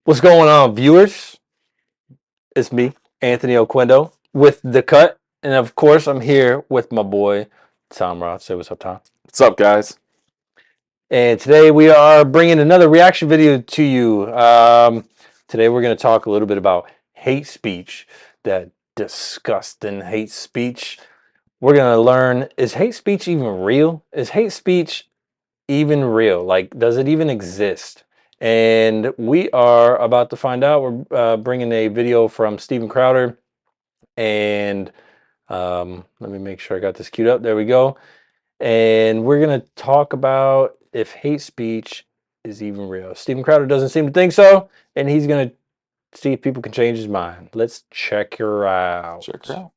What's going on, viewers? It's me, Anthony Oquendo, with The Cut. And of course, I'm here with my boy, Tom Roth. Say what's up, Tom. What's up, guys? And today we are bringing another reaction video to you. Today we're going to talk a little bit about hate speech, that disgusting hate speech. We're going to learn, is hate speech even real? Is hate speech even real? Like, does it even exist? And we are about to find out. We're bringing a video from Steven Crowder. And let me make sure I got this queued up. There we go. And we're going to talk about if hate speech is even real. Steven Crowder doesn't seem to think so. And he's going to see if people can change his mind. Let's check her out. Check her out.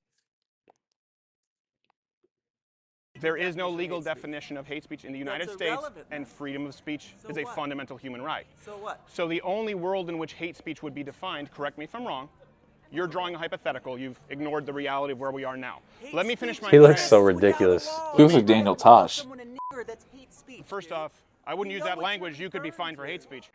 There is no legal definition of hate speech in the United States, and freedom of speech is a fundamental human right. So what? So the only world in which hate speech would be defined, correct me if I'm wrong, you're drawing a hypothetical, you've ignored the reality of where we are now. Let me finish my He looks premise. so ridiculous. He looks like Daniel Tosh. First off, I wouldn't use that language, you could be fined for hate speech.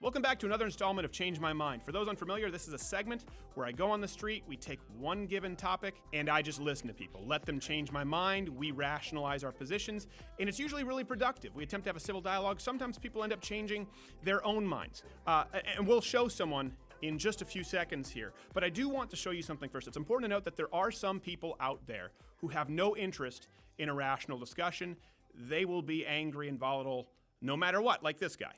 Welcome back to another installment of Change My Mind. For those unfamiliar, this is a segment where I go on the street, we take one given topic, and I just listen to people. Let them change my mind, we rationalize our positions, and it's usually really productive. We attempt to have a civil dialogue. Sometimes people end up changing their own minds. And we'll show someone in just a few seconds here. But I do want to show you something first. It's important to note that there are some people out there who have no interest in a rational discussion. They will be angry and volatile no matter what, like this guy.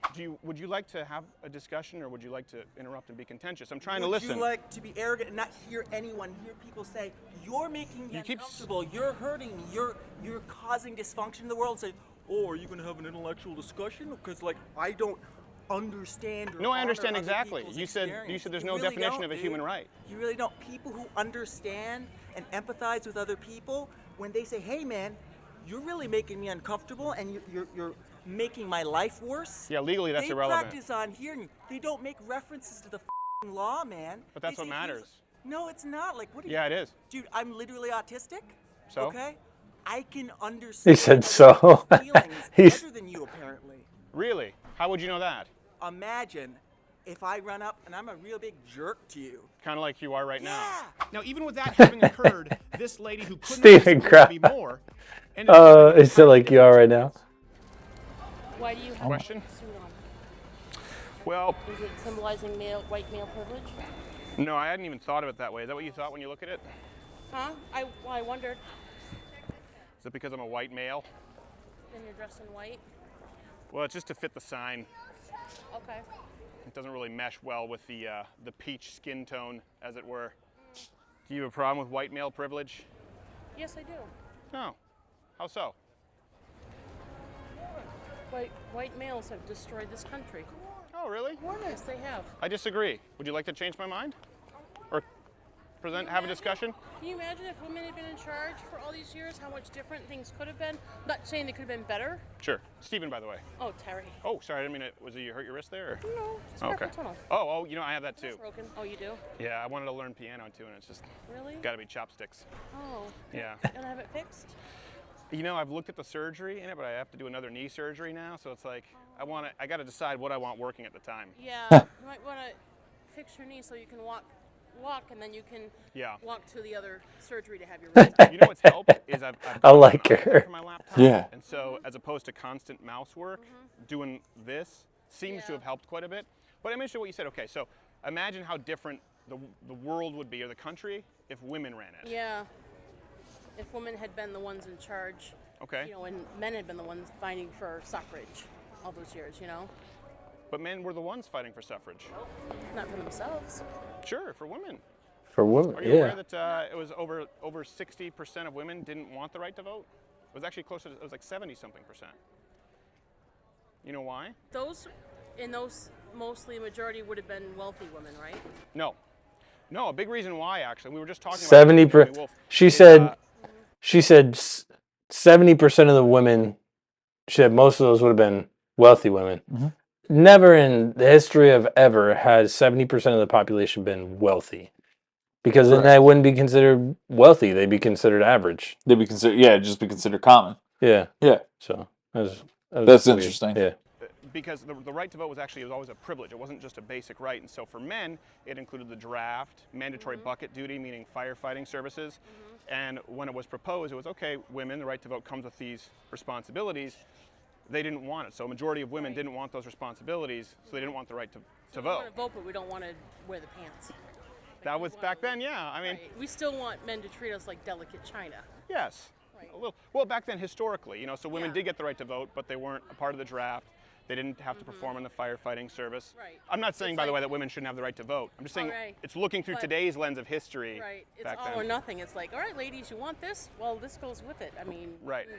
Would you like to have a discussion, or would you like to interrupt and be contentious? I'm trying to listen. Would you like to be arrogant and not hear anyone, hear people say, you're making me uncomfortable, you're hurting me, you're causing dysfunction in the world, say, oh, are you going to have an intellectual discussion? Because, like, I don't understand or No, I understand honor other exactly. people's You said experience. there's You no really definition don't, of a dude. human right. You really don't. People who understand and empathize with other people, when they say, hey, man, you're really making me uncomfortable and you're making my life worse. Yeah, legally that's irrelevant. They practice on hearing. They don't make references to the law, man. But that's They what say, matters. No, it's not. Like, what? Yeah, it is. Dude, I'm literally autistic. So? Okay, I can understand. He said other so. people's feelings He's- better than you, apparently. Really? How would you know that? Imagine if I run up and I'm a real big jerk to you. Kind of like you are right now. Yeah. Now, even with that having occurred, this lady who couldn't Steven have be more. ended up having a is it like you are right now? Why do you have Question? a suit on? Well, Is it symbolizing white male privilege? no, I hadn't even thought of it that way. Is that what you thought when you look at it? Huh? I wondered. Is it because I'm a white male? And you're dressed in white? Well, it's just to fit the sign. Okay. It doesn't really mesh well with the peach skin tone, as it were. Do you have a problem with white male privilege? Yes, I do. No. How so? White males have destroyed this country. Oh, really? Yes, they have. I disagree. Would you like to change my mind? Or have a discussion? Can you imagine if women had been in charge for all these years, how much different things could have been? I'm not saying they could have been better. Sure. Steven, by the way. Oh, Terry. Oh, sorry, I didn't mean it. You hurt your wrist there? Or? No, it's Oh, okay. carpal tunnel. Oh, you know, I have that too. Broken. Oh, you do? Yeah, I wanted to learn piano too, and it's just Really? got to be chopsticks. Oh. Yeah. You don't have it fixed? You know, I've looked at the surgery in it, but I have to do another knee surgery now, so it's like I got to decide what I want working at the time. Yeah. You might want to fix your knee so you can walk, and then you can walk to the other surgery to have your wrist done. You know what's helped is I've I like got an her. iPad for my laptop. Yeah. And so, as opposed to constant mouse work, doing this seems to have helped quite a bit. But I'm interested in what you said. Okay, so imagine how different the world would be, or the country, if women ran it. Yeah. If women had been the ones in charge, Okay. you know, and men had been the ones fighting for suffrage all those years, you know? But men were the ones fighting for suffrage. Not for themselves. Sure, for women. For women, Are you yeah. aware that it was over 60% of women didn't want the right to vote? It was actually closer to, it was like 70-something%. You know why? Those mostly a majority would have been wealthy women, right? No. No, a big reason why, actually. We were just talking about 70%. She said 70% of the women. She said most of those would have been wealthy women. Mhm. Never in the history of ever has 70% of the population been wealthy, because then Correct. they wouldn't be considered wealthy. They'd be considered average. They'd be considered, just be considered common. Yeah. Yeah. So That's weird. interesting. Yeah. because the right to vote was always a privilege. It wasn't just a basic right. And so for men, it included the draft, mandatory bucket duty, meaning firefighting services. And when it was proposed, it was, okay, women, the right to vote comes with these responsibilities. They didn't want it. So a majority of women didn't want those responsibilities, so they didn't want the right to vote. We want to vote, but we don't want to wear the pants. That was back then, yeah. I mean, we still want men to treat us like delicate china. yes. Right. A little, well, back then, historically, so women did get the right to vote, but they weren't a part of the draft. They didn't have to perform in the firefighting service. Right. I'm not saying, by the way, that women shouldn't have the right to vote. I'm just saying it's looking through today's lens of history. Right. It's back all then. or nothing. It's like, all right, ladies, you want this? Well, this goes with it. I mean,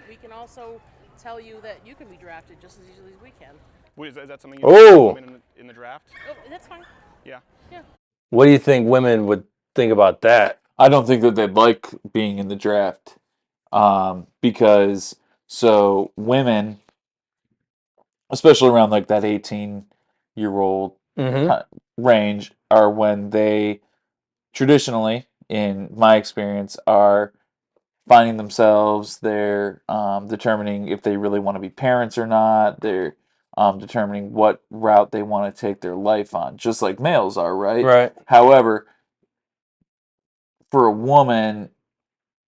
we can also tell you that you can be drafted just as easily as we can. Is that something you do women in the draft? Oh, that's fine. Yeah. Yeah. What do you think women would think about that? I don't think that they'd like being in the draft, because so women, especially around like that 18-year-old range, are when they traditionally, in my experience, are finding themselves. They're determining if they really want to be parents or not. They're determining what route they want to take their life on, just like males are, right? Right. However, for a woman,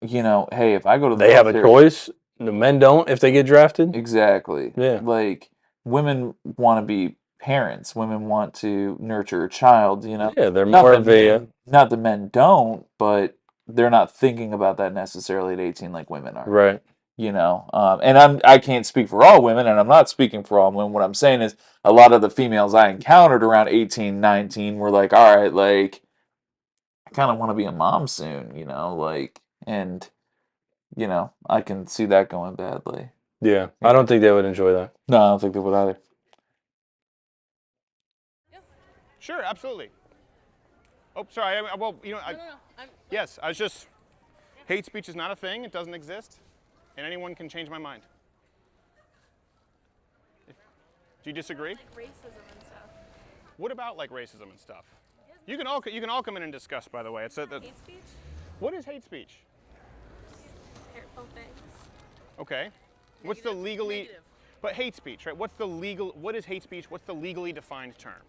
hey, if I go to the They have a military, choice. The men don't if they get drafted. exactly. Yeah. Like, women want to be parents. Women want to nurture a child, Yeah, they're Not more that of a. not that men don't, but they're not thinking about that necessarily at 18 like women are. Right. And I can't speak for all women, and I'm not speaking for all women. What I'm saying is a lot of the females I encountered around 18, 19 were like, all right, like, I kind of want to be a mom soon, and, I can see that going badly. Yeah, I don't think they would enjoy that. No, I don't think they would either. Sure, absolutely. Oh, sorry. Yes, I was just. Hate speech is not a thing. It doesn't exist, and anyone can change my mind. Do you disagree? Like racism and stuff. What about like racism and stuff? You can all come in and discuss. By the way, hate speech. What is hate speech? Hurtful things. Okay. What's the legally? But hate speech, right? What is hate speech? What's the legally defined term?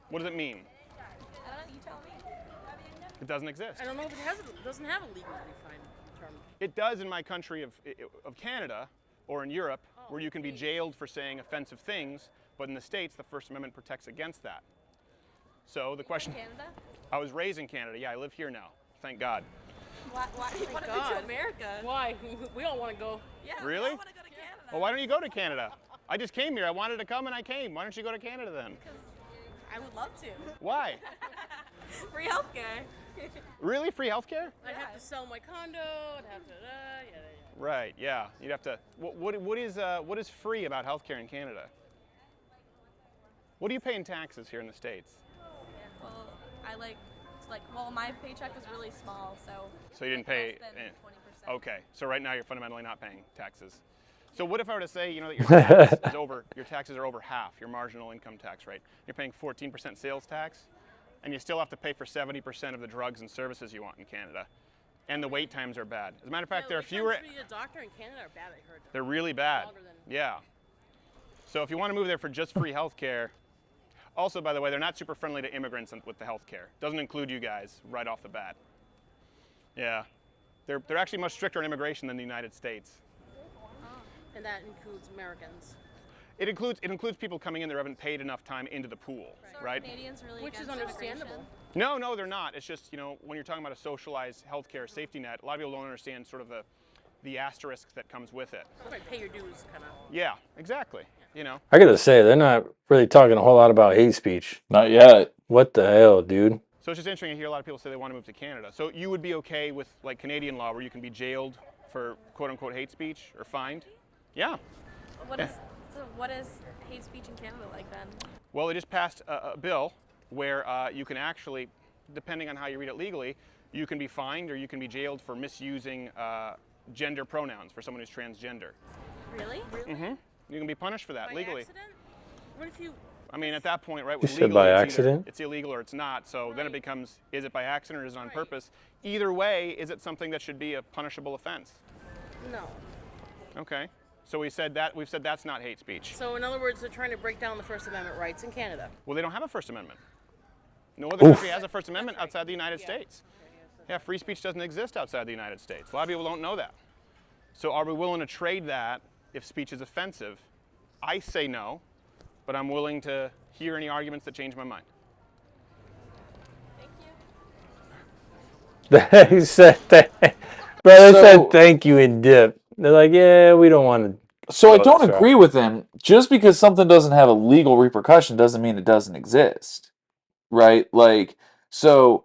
What does it mean? I don't know. You tell me. It doesn't exist. I don't know if it doesn't have a legally defined term. It does in my country of Canada or in Europe, where you can be jailed for saying offensive things, but in the States, the First Amendment protects against that. So the question. Canada? I was raised in Canada. Yeah, I live here now. Thank God. Why do you want to go to America? Why? We all want to go. Yeah, Really? I want to go to Canada. Well, why don't you go to Canada? I just came here. I wanted to come and I came. Why don't you go to Canada then? Because I would love to. Why? Free healthcare. Really? Free healthcare? I'd have to sell my condo. I'd have to. Right. Yeah. You'd have to. What is free about healthcare in Canada? What do you pay in taxes here in the States? Well, well, my paycheck was really small, so. So you didn't pay. Less than 20%. Okay. So right now you're fundamentally not paying taxes. So what if I were to say, that your taxes are over half your marginal income tax rate? You're paying 14% sales tax, and you still have to pay for 70% of the drugs and services you want in Canada. And the wait times are bad. As a matter of fact, there are fewer. To a doctor in Canada are bad. I heard. They're really bad. Yeah. So if you want to move there for just free health care, also, by the way, they're not super friendly to immigrants with the health care. Doesn't include you guys right off the bat. Yeah. They're actually much stricter on immigration than the United States. And that includes Americans. It includes people coming in that haven't paid enough time into the pool, right? Canadians really Which is against understandable. immigration? No, they're not. It's just, when you're talking about a socialized healthcare safety net, a lot of people don't understand sort of the asterisk that comes with it. Right, pay your dues, kind of. Yeah, exactly. I gotta say, they're not really talking a whole lot about hate speech. Not yet. What the hell, dude? So it's just interesting to hear a lot of people say they want to move to Canada. So you would be okay with like Canadian law where you can be jailed for quote unquote hate speech or fined? Yeah. What is hate speech in Canada like then? Well, they just passed a bill where you can actually, depending on how you read it legally, you can be fined or you can be jailed for misusing gender pronouns for someone who's transgender. Really? Mm-hmm. You can be punished for that By legally. accident? What if you? I mean, at that point, right? You With said legally, by it's accident? it's illegal or it's not. So then it Right. becomes: is it by accident or is it on Right. purpose? Either way, is it something that should be a punishable offense? No. Okay. So we've said that's not hate speech. So in other words, they're trying to break down the First Amendment rights in Canada. Well, they don't have a First Amendment. No other country has a First Amendment outside the United States. Yeah, free speech doesn't exist outside the United States. A lot of people don't know that. So are we willing to trade that if speech is offensive? I say no, but I'm willing to hear any arguments that change my mind. They said thank you in dip. They're like, yeah, we don't want to. So I don't agree with him. Just because something doesn't have a legal repercussion doesn't mean it doesn't exist, right? Like, so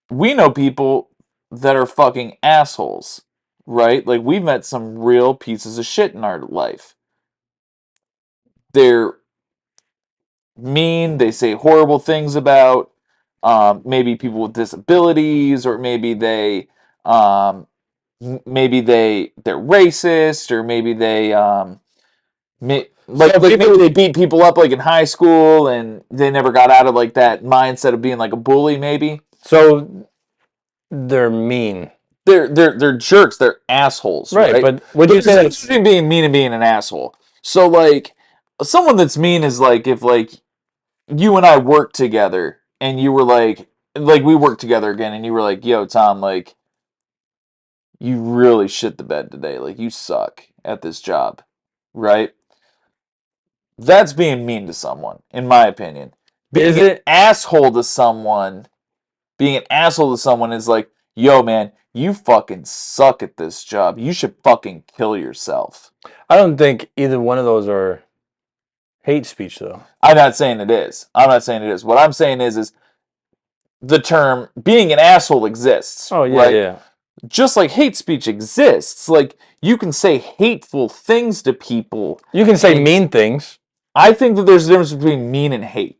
we know people that are fucking assholes, right? Like, we've met some real pieces of shit in our life. They're mean. They say horrible things about maybe people with disabilities, or maybe they're racist, or maybe maybe they beat people up like in high school and they never got out of like that mindset of being like a bully. Maybe so they're mean. They're jerks. They're assholes, right? But would you say that's between being mean and being an asshole? So like someone that's mean is like if like you and I worked together and you were like we worked together again and you were like, yo, Tom, like you really shit the bed today. Like you suck at this job, right? That's being mean to someone, in my opinion. Being an asshole to someone is like, yo, man, you fucking suck at this job. You should fucking kill yourself. I don't think either one of those are hate speech, though. I'm not saying it is. What I'm saying is the term being an asshole exists. Oh, yeah, right? yeah. Just like hate speech exists. Like, you can say hateful things to people. You can say mean things. I think that there's a difference between mean and hate.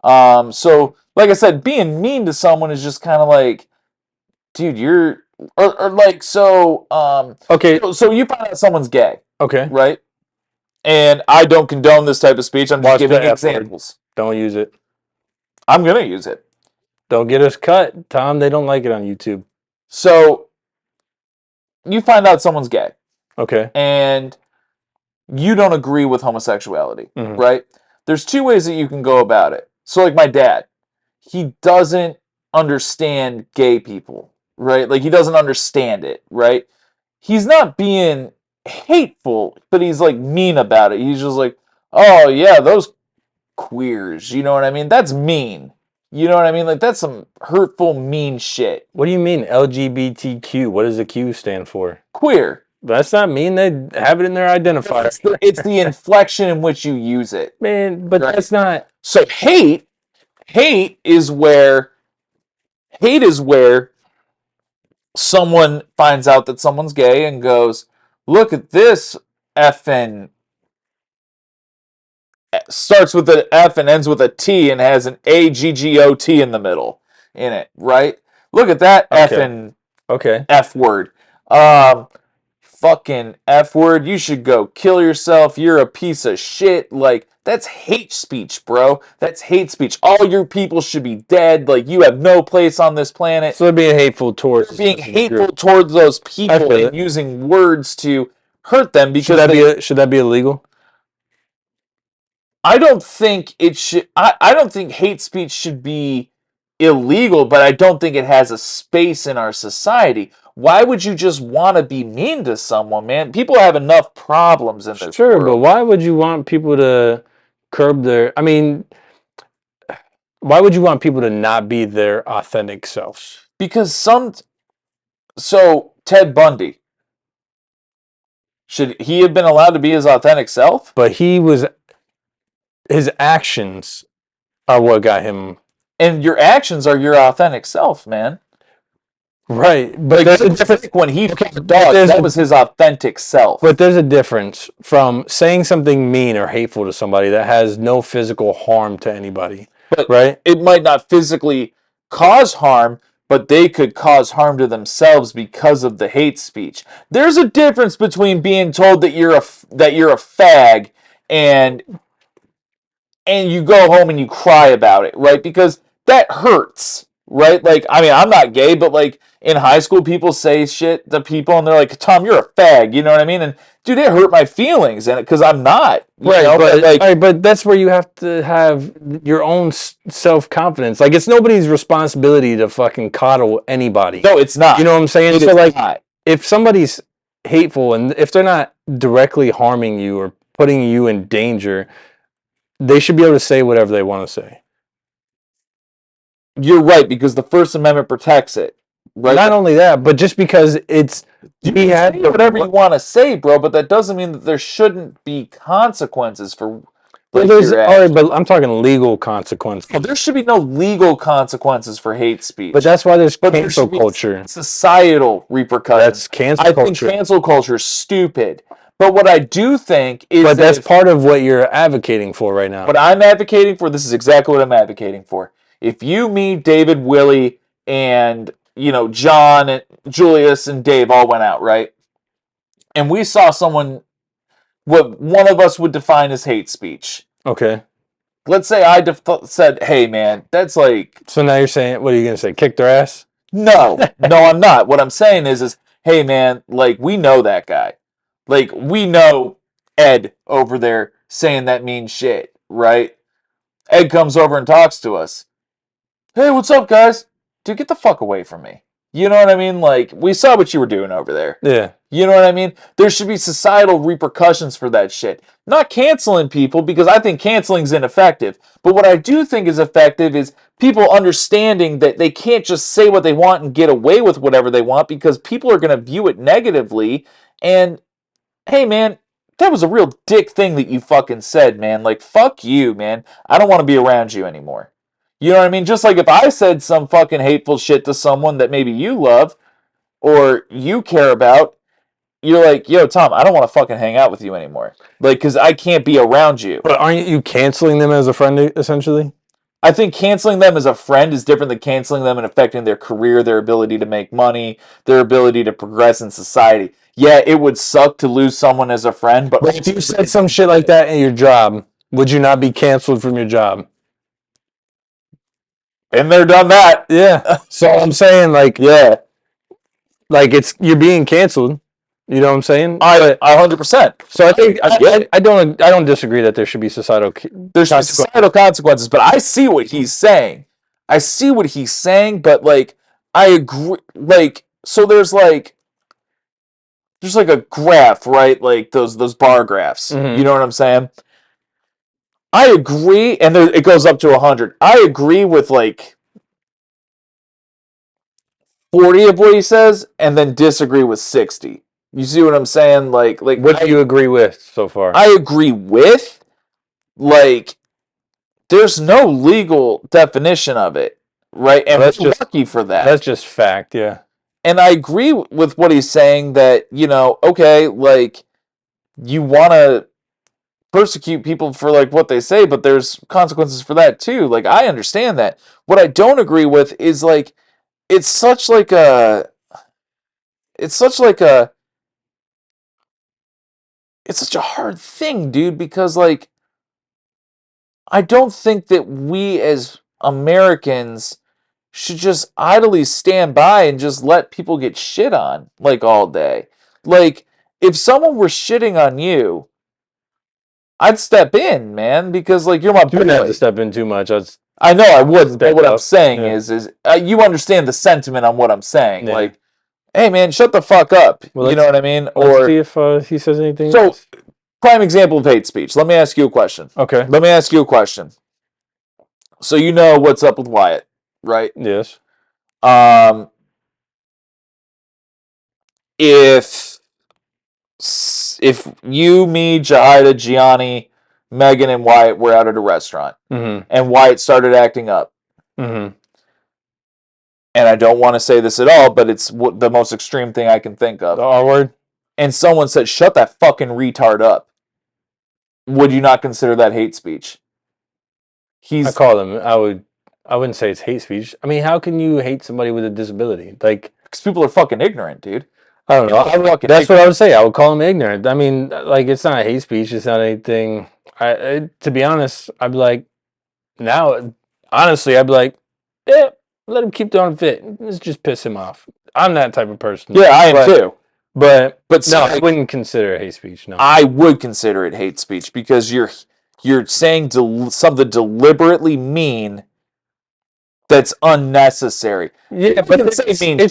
So, like I said, being mean to someone is just kind of like, dude, you're... Or like, so... okay. So you find out someone's gay. Okay. Right? And I don't condone this type of speech. I'm just giving examples. Don't use it. I'm going to use it. Don't get us cut, Tom. They don't like it on YouTube. So, you find out someone's gay. Okay. And you don't agree with homosexuality, right? There's two ways that you can go about it. So, like my dad, he doesn't understand gay people, right? Like, he doesn't understand it, right? He's not being hateful, but he's, like, mean about it. He's just like, oh, yeah, those queers, you know what I mean? That's mean. You know what I mean? Like, that's some hurtful, mean shit. What do you mean, LGBTQ? What does the Q stand for? Queer. That's not mean. They have it in their identifier. It's the inflection in which you use it. Man, but that's not... So hate is where someone finds out that someone's gay and goes, look at this effing... starts with an F and ends with a T and has an AGGOT in the middle in it, right? Look at that effing F word. Fucking F word. You should go kill yourself. You're a piece of shit. Like, that's hate speech, bro. That's hate speech. All your people should be dead. Like, you have no place on this planet. So they're being hateful towards... towards those people and using words to hurt them because should that be illegal? I don't think it should. I don't think hate speech should be illegal, but I don't think it has a space in our society. Why would you just want to be mean to someone, man? People have enough problems in this world. But why would you want people to curb their... I mean, why would you want people to not be their authentic selves? Because So, Ted Bundy, should he have been allowed to be his authentic self? But his actions are what got him... And your actions are your authentic self, man. Right, but like, there's a difference. When he fucked dogs, that was his authentic self. But there's a difference from saying something mean or hateful to somebody that has no physical harm to anybody. But right? It might not physically cause harm, but they could cause harm to themselves because of the hate speech. There's a difference between being told that you're a fag and you go home and you cry about it, right? Because that hurts. right? Like, I mean, I'm not gay, but like in high school, people say shit to people, and they're like, "Tom, you're a fag," you know what I mean? And dude, it hurt my feelings, and because I'm not, you know, But like, all right, but that's where you have to have your own self confidence. Like it's nobody's responsibility to fucking coddle anybody. no, it's not. You know what I'm saying? It So is like, not. if somebody's hateful and if they're not directly harming you or putting you in danger, they should be able to say whatever they want to say. You're right, because the First Amendment protects it, right? Not only that, but just because it's You can say whatever you want to say, bro, but that doesn't mean that there shouldn't be consequences for like there's your all right, actions. but I'm talking legal consequences. Well, there should be no legal consequences for hate speech. But that's why there's But there cancel should be culture. societal repercussions. That's cancel I culture. think cancel culture is stupid. But what I do think is But that's if, part of what you're advocating for right now. what I'm advocating for, this is exactly what I'm advocating for. If you, me, David, Willie, and John, and Julius, and Dave all went out, right? And we saw someone, what one of us would define as hate speech. Okay. Let's say I said, "Hey, man, that's like." So now you're saying, what are you gonna say? Kick their ass? No, no, I'm not. What I'm saying is, hey, man, like we know that guy, like we know Ed over there saying that mean shit, right? Ed comes over and talks to us. Hey, what's up, guys? Dude, get the fuck away from me. You know what I mean? Like, we saw what you were doing over there. Yeah. You know what I mean? There should be societal repercussions for that shit. Not canceling people, because I think canceling's ineffective. But what I do think is effective is people understanding that they can't just say what they want and get away with whatever they want, because people are going to view it negatively. And, hey, man, that was a real dick thing that you fucking said, man. Like, fuck you, man. I don't want to be around you anymore. You know what I mean? Just like if I said some fucking hateful shit to someone that maybe you love or you care about, you're like, yo, Tom, I don't want to fucking hang out with you anymore. Like, because I can't be around you. But aren't you canceling them as a friend, essentially? I think canceling them as a friend is different than canceling them and affecting their career, their ability to make money, their ability to progress in society. Yeah, it would suck to lose someone as a friend, but If you said some shit like that in your job, would you not be canceled from your job? been there, done that. Yeah. So I'm saying, like, Yeah, like you're being canceled. You know what I'm saying? I 100%. So I think I get it. I don't disagree that there should be societal There's societal consequences, but I see what he's saying. I see what he's saying, but like I agree. Like, so there's like a graph, right? Like those bar graphs. Mhm. You know what I'm saying? I agree, and it goes up to 100. I agree with like 40 of what he says, and then disagree with 60. You see what I'm saying? Like What do you agree with so far? I agree with, like, there's no legal definition of it, right? And Well, that's we're just lucky for that. That's just fact, yeah. And I agree with what he's saying that, okay, like, you want to persecute people for like what they say, but there's consequences for that too. Like, I understand that. What I don't agree with is like it's such like a it's such like a it's such a hard thing, dude, because like I don't think that we as Americans should just idly stand by and just let people get shit on like all day. Like, if someone were shitting on you, I'd step in, man, because like you're my You wouldn't have boy. to step in too much. I know I wouldn't, but Step what I'm up. saying Yeah. is you understand the sentiment on what I'm saying. Yeah. Like, hey, man, shut the fuck up. Well, You know what I mean? Let's see if he says anything so, else. prime example of hate speech. Let me ask you a question. Okay. Let me ask you a question. So you know what's up with Wyatt, right? Yes. If you, me, Jahida, Gianni, Megan, and Wyatt were out at a restaurant, Mm-hmm. and Wyatt started acting up, Mm-hmm. and I don't want to say this at all, but it's the most extreme thing I can think of. The R word? And someone said, "Shut that fucking retard up." Would you not consider that hate speech? I call them. I wouldn't say it's hate speech. I mean, how can you hate somebody with a disability? Like, because people are fucking ignorant, dude. I don't know. That's what I would say. I would call them ignorant. I mean, like, it's not hate speech. It's not anything. To be honest, I'd be like, now, honestly, I'd be like, yeah, let him keep throwing a fit. Let's just piss him off. I'm that type of person. Yeah, I am too. But But no, like, I wouldn't consider it hate speech. No, I would consider it hate speech because you're saying something deliberately mean that's unnecessary. yeah, but it's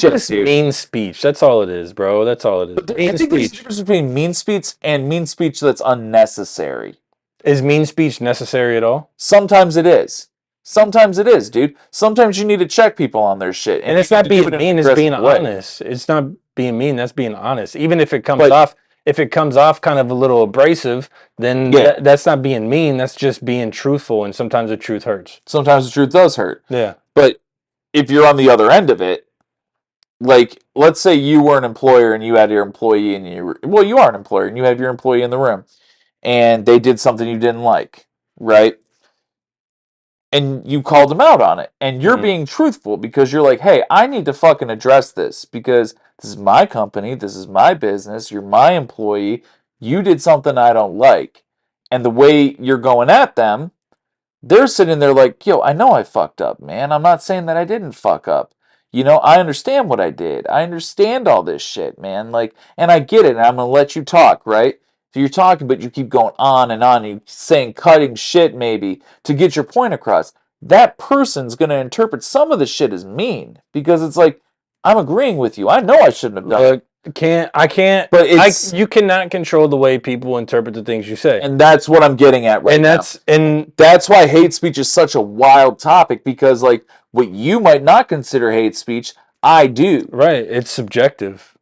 just dude. mean speech. That's all it is, bro. That's all it is. But I Mean think there's a speech. difference between mean speech and mean speech that's unnecessary. Is mean speech necessary at all? Sometimes it is. Sometimes it is, dude. Sometimes you need to check people on their shit. And it's not being mean, it's being honest. It's not being mean, that's being honest. Even if it comes off kind of a little abrasive, then that's not being mean, that's just being truthful, and sometimes the truth hurts. Sometimes the truth does hurt. Yeah. But if you're on the other end of it, like, let's say you were an employer and you had your employee and you are an employer and you have your employee in the room and they did something you didn't like, right? And you called them out on it. And you're being truthful because you're like, hey, I need to fucking address this because this is my company, this is my business, you're my employee, you did something I don't like. And the way you're going at them, they're sitting there like, yo, I know I fucked up, man. I'm not saying that I didn't fuck up. You know, I understand what I did. I understand all this shit, man. Like, and I get it, and I'm gonna let you talk, right? So you're talking, but you keep going on and on, and you're saying cutting shit maybe to get your point across. That person's gonna interpret some of the shit as mean because it's like, I'm agreeing with you. I know I shouldn't have done it. But you cannot control the way people interpret the things you say. And that's what I'm getting at right now. And that's why hate speech is such a wild topic because, like, what you might not consider hate speech, I do. Right. It's subjective.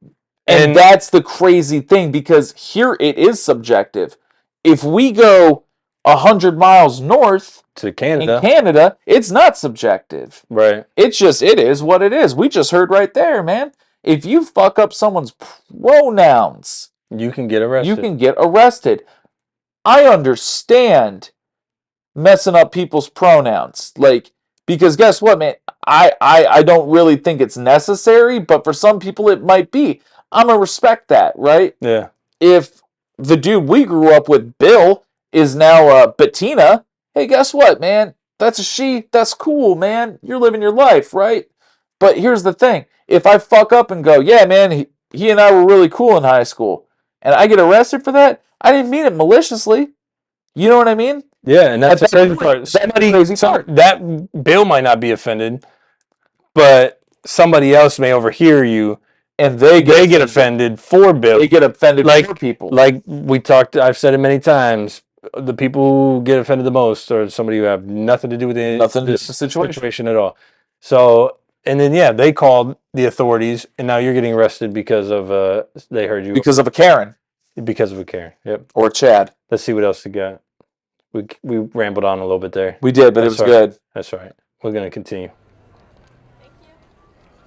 And that's the crazy thing because here it is subjective. If we go 100 miles north to Canada, in Canada, it's not subjective. Right. It's just, it is what it is. We just heard right there, man. If you fuck up someone's pronouns, you can get arrested. You can get arrested. I understand messing up people's pronouns. Like, because guess what, man? I don't really think it's necessary, but for some people it might be. I'm going to respect that, right? Yeah. If the dude we grew up with, Bill, is now Bettina, hey, guess what, man? That's a she. That's cool, man. You're living your life, right? But here's the thing. If I fuck up and go, yeah, man, he and I were really cool in high school, and I get arrested for that, I didn't mean it maliciously. You know what I mean? Yeah, and that's the crazy part. That Bill might not be offended, but somebody else may overhear you, and they get offended for Bill. They get offended for people. Like we talked, I've said it many times. The people who get offended the most are somebody who have nothing to do with this situation at all. So, and then they called the authorities, and now you're getting arrested because of they heard you because of a Karen. Because of a Karen. Yep. Or Chad. Let's see what else we got. We rambled on a little bit there. We did, but it was good. That's all right. We're going to continue.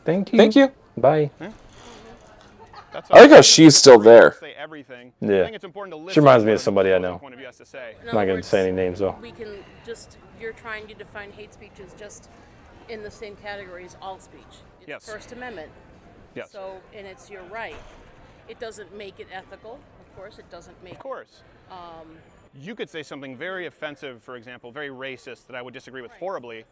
Thank you. Thank you. Bye. I like how she's still there. Say everything. Yeah. I think it's important to listen she reminds me of somebody I know. Point of view has to say. I'm not going to say any names though. We can just, you're trying to define hate speech as just in the same category as all speech. It's yes. First Amendment. Yes. So, and it's your right. It doesn't make it ethical, of course. It doesn't make. Of course. You could say something very offensive, for example, very racist, that I would disagree with horribly,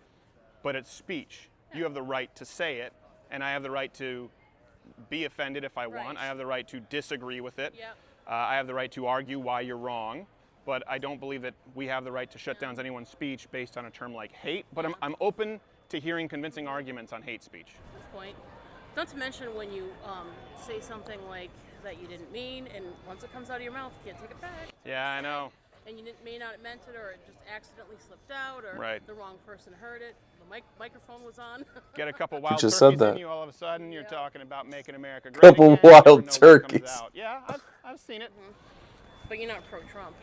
but it's speech. You have the right to say it, and I have the right to be offended if I want. I have the right to disagree with it. Yep. I have the right to argue why you're wrong, but I don't believe that we have the right to shut down anyone's speech based on a term like hate, but I'm open to hearing convincing arguments on hate speech. Good point. Not to mention when you say something like that you didn't mean, and once it comes out of your mouth, you can't take it back. Yeah, I know. And you may not have meant it, or it just accidentally slipped out, or the wrong person heard it. The microphone was on. Get a couple wild just turkeys said that. in you, all of a sudden you're talking about making America great Couple again. wild turkeys. Yeah, I've seen it. But you're not pro-Trump.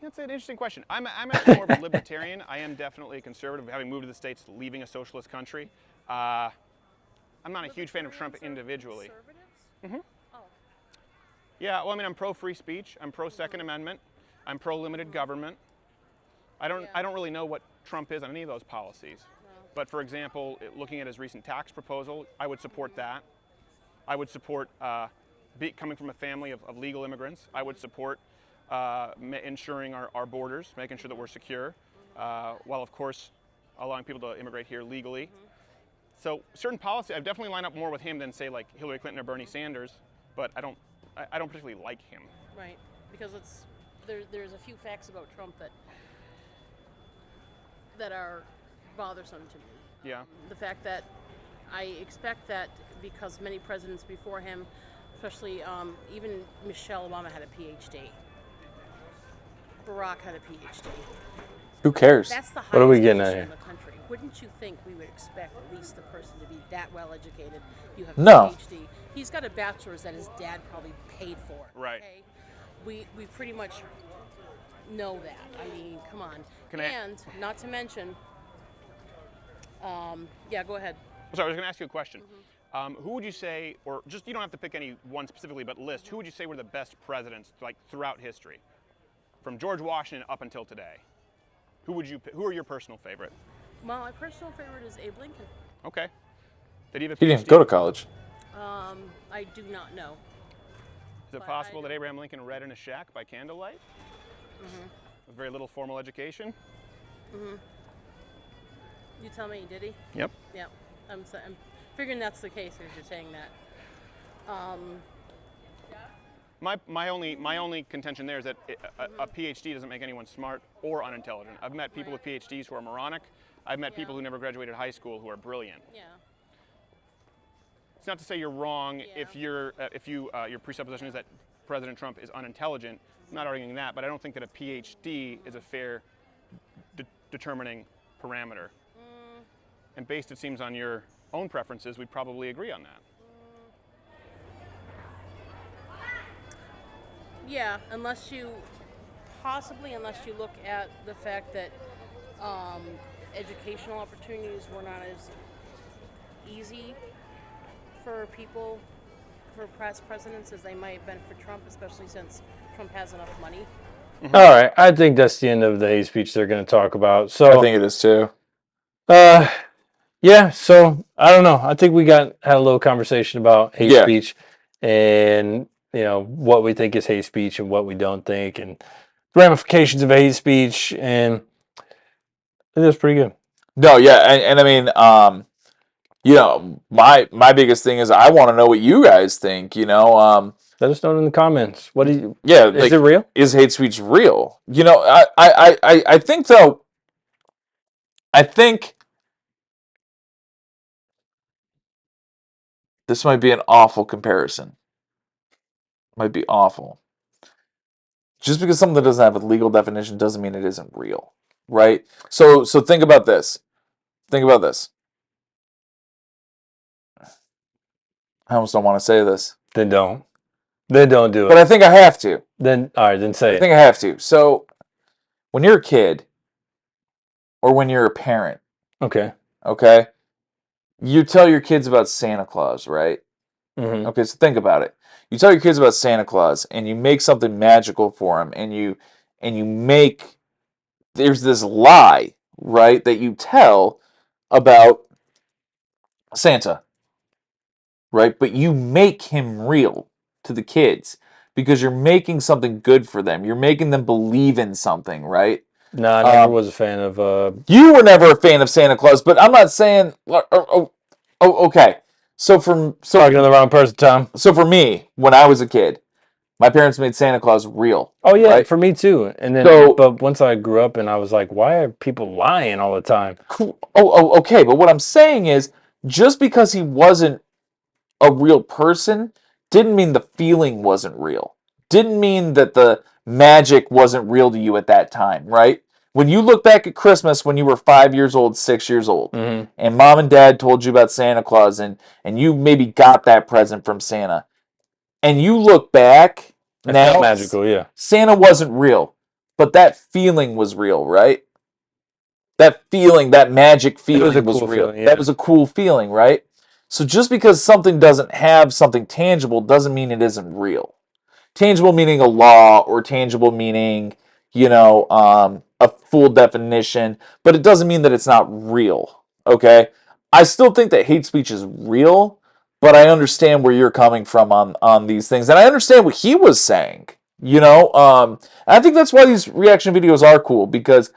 That's an interesting question. I'm actually more of a libertarian. I am definitely a conservative, having moved to the States, leaving a socialist country. I'm not a huge fan of Trump individually. Conservatives? Oh. Yeah, well, I mean, I'm pro-free speech. I'm pro-Second Amendment. I'm pro-limited government. I don't really know what Trump is on any of those policies. No. But for example, looking at his recent tax proposal, I would support that. I would support coming from a family of legal immigrants. I would support ensuring our borders, making sure that we're secure, while of course allowing people to immigrate here legally. So certain policy, I've definitely lined up more with him than say like Hillary Clinton or Bernie Sanders, but I don't particularly like him. Right, because there's a few facts about Trump that are bothersome to me. Yeah. The fact that I expect that because many presidents before him, especially even Michelle Obama had a PhD. Barack had a PhD. Who cares? That's the highest What are we getting at position here? in the country. Wouldn't you think we would expect at least the person to be that well educated? You have a No. PhD. He's got a bachelor's that his dad probably paid for. Right. Okay? We pretty much know that. I mean, come on. Can I- And not to mention, yeah, go ahead. Sorry, I was going to ask you a question. Who would you say, or just you don't have to pick any one specifically, but list, who would you say were the best presidents like throughout history, from George Washington up until today? Who are your personal favorite? Well, my personal favorite is Abe Lincoln. Okay. Did he have a He PhD? didn't go to college. I do not know. Is it but possible I that do- Abraham Lincoln read in a shack by candlelight? With very little formal education? You tell me, did he? Yep. Yeah. I'm figuring that's the case if you're saying that. My only contention there is that a PhD doesn't make anyone smart or unintelligent. I've met people with PhDs who are moronic. I've met people who never graduated high school who are brilliant. Yeah. It's not to say you're wrong if Yeah. your presupposition is that President Trump is unintelligent. I'm not arguing that, but I don't think that a PhD is a fair determining parameter. And based, it seems, on your own preferences, we'd probably agree on that. Yeah, unless you look at the fact that educational opportunities were not as easy for people, for past presidents, as they might have been for Trump, especially since Trump has enough money. All right, I think that's the end of the hate speech they're going to talk about. So I think it is too. yeah. So I don't know. I think we had a little conversation about hate Yeah. speech, and what we think is hate speech and what we don't think, and ramifications of hate speech, and I think that's pretty good. No, yeah, and I mean, my biggest thing is I want to know what you guys think. Let us know in the comments. What do you? Yeah, Is it real? Is hate speech real? I think though. I think this might be an awful comparison. Might be awful. Just because something doesn't have a legal definition doesn't mean it isn't real, right? So think about this. Think about this. I almost don't want to say this. Then don't. Then don't do it. But I think I have to. Then all right. Then say I it. think I have to. So when you're a kid or when you're a parent, Okay. you tell your kids about Santa Claus, right? Mm-hmm. Okay, so think about it. You tell your kids about Santa Claus and you make something magical for them and you make there's this lie, right, that you tell about Santa, right? But you make him real to the kids because you're making something good for them. You're making them believe in something, right? No, I never was a fan of. You were never a fan of Santa Claus, but I'm not saying. Okay. Talking to the wrong person, Tom. So for me, when I was a kid, my parents made Santa Claus real. Oh yeah, right? for me too. And then, So- but once I grew up, and I was like, why are people lying all the time? Cool. Okay. But what I'm saying is, just because he wasn't a real person, didn't mean the feeling wasn't real. Didn't mean that the magic wasn't real to you at that time, right? When you look back at Christmas when you were 5 years old, 6 years old, and mom and dad told you about Santa Claus and you maybe got that present from Santa, and you look back It now, felt magical, yeah. Santa wasn't real, but that feeling was real, right? That feeling, that magic feeling a was cool real. feeling, yeah. That was a cool feeling, right? So just because something doesn't have something tangible doesn't mean it isn't real. Tangible meaning a law or tangible meaning, a full definition, but it doesn't mean that it's not real, okay? I still think that hate speech is real, but I understand where you're coming from on these things. And I understand what he was saying, I think that's why these reaction videos are cool, because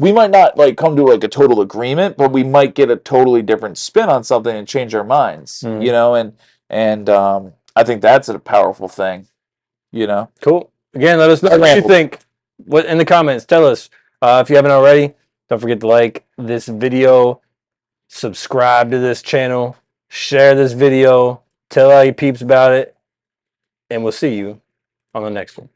we might not like come to like a total agreement, but we might get a totally different spin on something and change our minds, you know, and I think that's a powerful thing, you know. Cool. Again, let us know what you think. What in the comments? Tell us if you haven't already. Don't forget to like this video, subscribe to this channel, share this video, tell all your peeps about it, and we'll see you on the next one.